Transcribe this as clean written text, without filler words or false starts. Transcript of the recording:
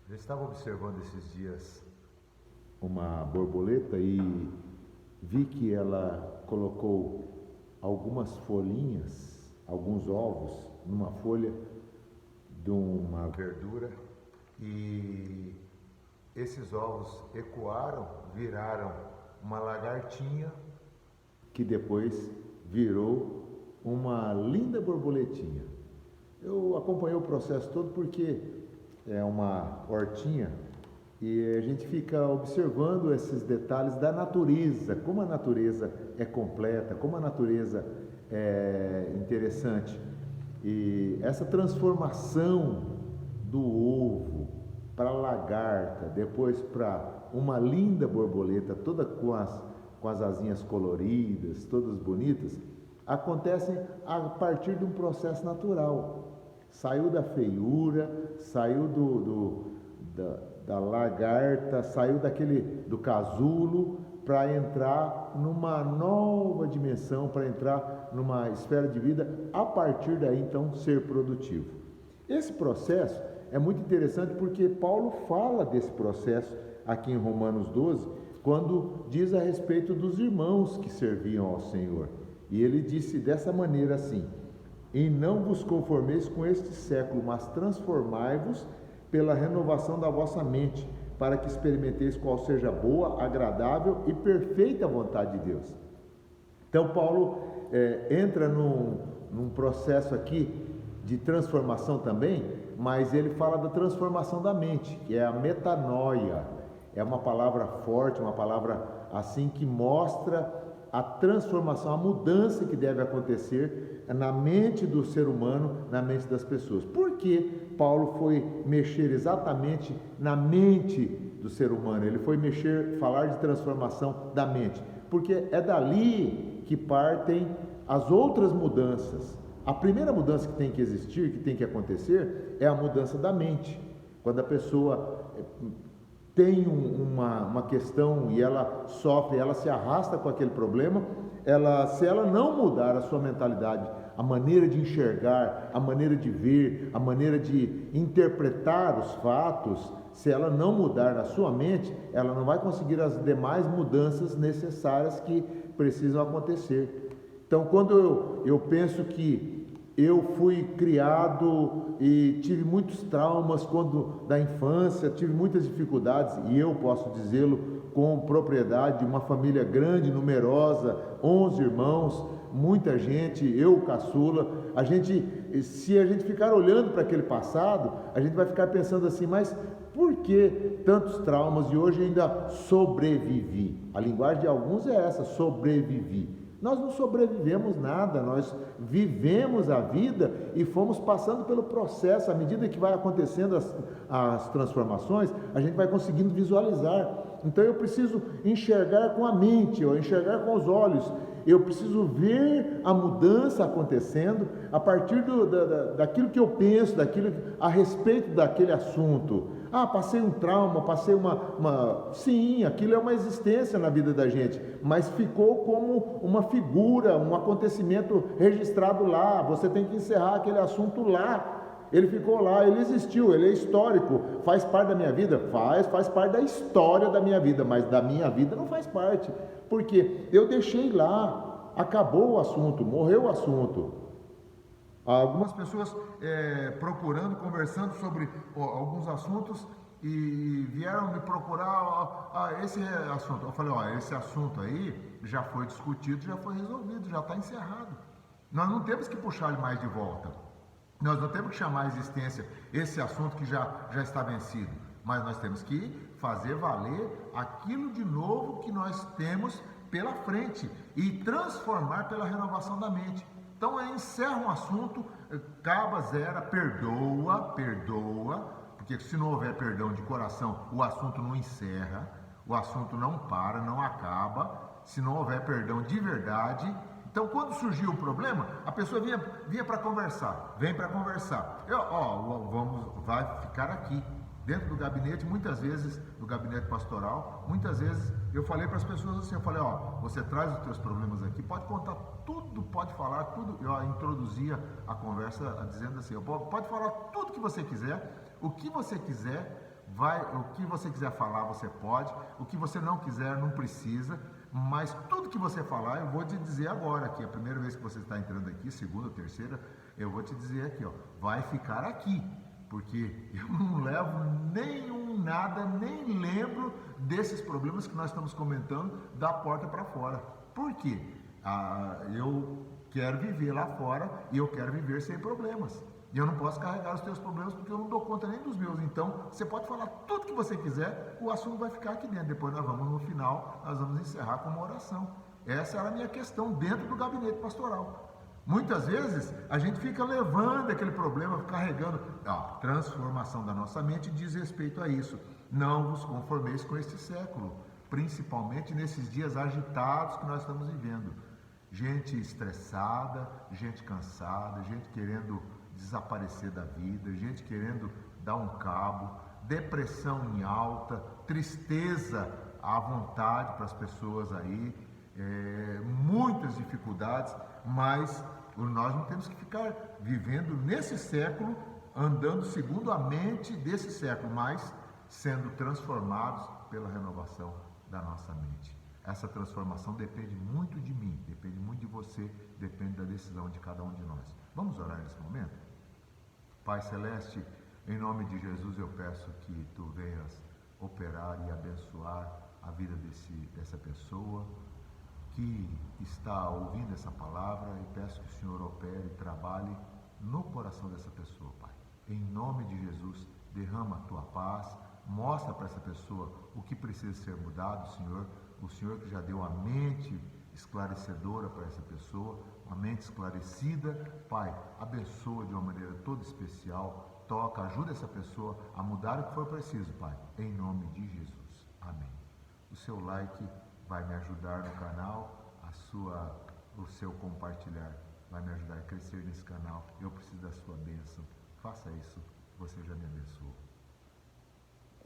Eu estava observando esses dias uma borboleta e vi que ela colocou algumas folhinhas, alguns ovos, numa folha de uma verdura e esses ovos ecoaram, viraram uma lagartinha. que depois virou uma linda borboletinha. Eu acompanhei o processo todo porque é uma hortinha e a gente fica observando esses detalhes da natureza, como a natureza é completa, como a natureza é interessante. E essa transformação do ovo para a lagarta, depois para uma linda borboleta, toda com as asinhas coloridas, todas bonitas, acontecem a partir de um processo natural. Saiu da feiura, saiu da lagarta, saiu do casulo para entrar numa nova dimensão, para entrar numa esfera de vida, a partir daí então ser produtivo. Esse processo é muito interessante porque Paulo fala desse processo aqui em Romanos 12, quando diz a respeito dos irmãos que serviam ao Senhor. E ele disse dessa maneira assim: e não vos conformeis com este século, mas transformai-vos pela renovação da vossa mente, para que experimenteis qual seja boa, agradável e perfeita vontade de Deus. Então Paulo entra num processo aqui de transformação também, mas ele fala da transformação da mente, que é a metanoia. É uma palavra forte, uma palavra assim que mostra a transformação, a mudança que deve acontecer na mente do ser humano, na mente das pessoas. Por que Paulo foi mexer exatamente na mente do ser humano? Ele foi falar de transformação da mente, porque é dali que partem as outras mudanças. A primeira mudança que tem que existir, que tem que acontecer, é a mudança da mente. Quando a pessoa tem uma questão e ela sofre, ela se arrasta com aquele problema, se ela não mudar a sua mentalidade, a maneira de enxergar, a maneira de ver, a maneira de interpretar os fatos, se ela não mudar na sua mente, ela não vai conseguir as demais mudanças necessárias que precisam acontecer. Então, quando eu penso que eu fui criado e tive muitos traumas da infância, tive muitas dificuldades, e eu posso dizê-lo com propriedade, uma família grande, numerosa, 11 irmãos, muita gente, eu caçula. Se a gente ficar olhando para aquele passado, a gente vai ficar pensando assim, mas por que tantos traumas e hoje ainda sobrevivi? A linguagem de alguns é essa, sobrevivi. Nós não sobrevivemos nada, nós vivemos a vida e fomos passando pelo processo. À medida que vai acontecendo as transformações, a gente vai conseguindo visualizar. Então eu preciso enxergar com a mente, eu enxergar com os olhos. Eu preciso ver a mudança acontecendo a partir daquilo que eu penso, a respeito daquele assunto. Ah, passei um trauma, passei Sim, aquilo é uma existência na vida da gente, mas ficou como uma figura, um acontecimento registrado lá. Você tem que encerrar aquele assunto lá. Ele ficou lá, ele existiu, ele é histórico, faz parte da minha vida? Faz parte da história da minha vida, mas da minha vida não faz parte, porque eu deixei lá, acabou o assunto, morreu o assunto. Algumas pessoas procurando, conversando sobre alguns assuntos e vieram me procurar esse assunto. Eu falei, esse assunto aí já foi discutido, já foi resolvido, já está encerrado. Nós não temos que puxar ele mais de volta. Nós não temos que chamar à existência esse assunto que já está vencido, mas nós temos que fazer valer aquilo de novo que nós temos pela frente e transformar pela renovação da mente. Então encerra um assunto, acaba, zera, perdoa, porque se não houver perdão de coração, o assunto não encerra, o assunto não para, não acaba. Se não houver perdão de verdade, então quando surgiu um problema, a pessoa vinha para conversar, vem para conversar. Vai ficar aqui. Dentro do gabinete, muitas vezes, no gabinete pastoral, muitas vezes eu falei para as pessoas assim, você traz os teus problemas aqui, pode contar tudo, pode falar tudo. Eu introduzia a conversa dizendo assim, pode falar tudo que você quiser, o que você quiser, o que você quiser falar, você pode, o que você não quiser, não precisa, mas tudo que você falar, eu vou te dizer agora, aqui, a primeira vez que você está entrando aqui, segunda, terceira, eu vou te dizer aqui, ó, vai ficar aqui, porque eu não levo nenhum nada, nem lembro desses problemas que nós estamos comentando da porta para fora. Por quê? Eu quero viver lá fora e eu quero viver sem problemas. E eu não posso carregar os teus problemas porque eu não dou conta nem dos meus. Então, você pode falar tudo que você quiser, o assunto vai ficar aqui dentro. Depois nós vamos, no final, nós vamos encerrar com uma oração. Essa era a minha questão dentro do gabinete pastoral. Muitas vezes a gente fica levando aquele problema, carregando. A transformação da nossa mente diz respeito a isso. Não vos conformeis com este século, principalmente nesses dias agitados que nós estamos vivendo. Gente estressada, gente cansada, gente querendo desaparecer da vida, gente querendo dar um cabo, depressão em alta, tristeza à vontade para as pessoas aí, muitas dificuldades, mas nós não temos que ficar vivendo nesse século, andando segundo a mente desse século, mas sendo transformados pela renovação da nossa mente. Essa transformação depende muito de mim, depende muito de você, depende da decisão de cada um de nós. Vamos orar nesse momento? Pai Celeste, em nome de Jesus eu peço que Tu venhas operar e abençoar a vida dessa pessoa que está ouvindo essa palavra e peço que o Senhor opere e trabalhe no coração dessa pessoa, Pai. Em nome de Jesus, derrama a Tua paz, mostra para essa pessoa o que precisa ser mudado, Senhor. O Senhor que já deu a mente esclarecedora para essa pessoa, uma mente esclarecida, Pai, abençoa de uma maneira toda especial, toca, ajuda essa pessoa a mudar o que for preciso, Pai, em nome de Jesus. Amém. O seu like vai me ajudar no canal, o seu compartilhar vai me ajudar a crescer nesse canal. Eu preciso da sua bênção. Faça isso, você já me abençoou.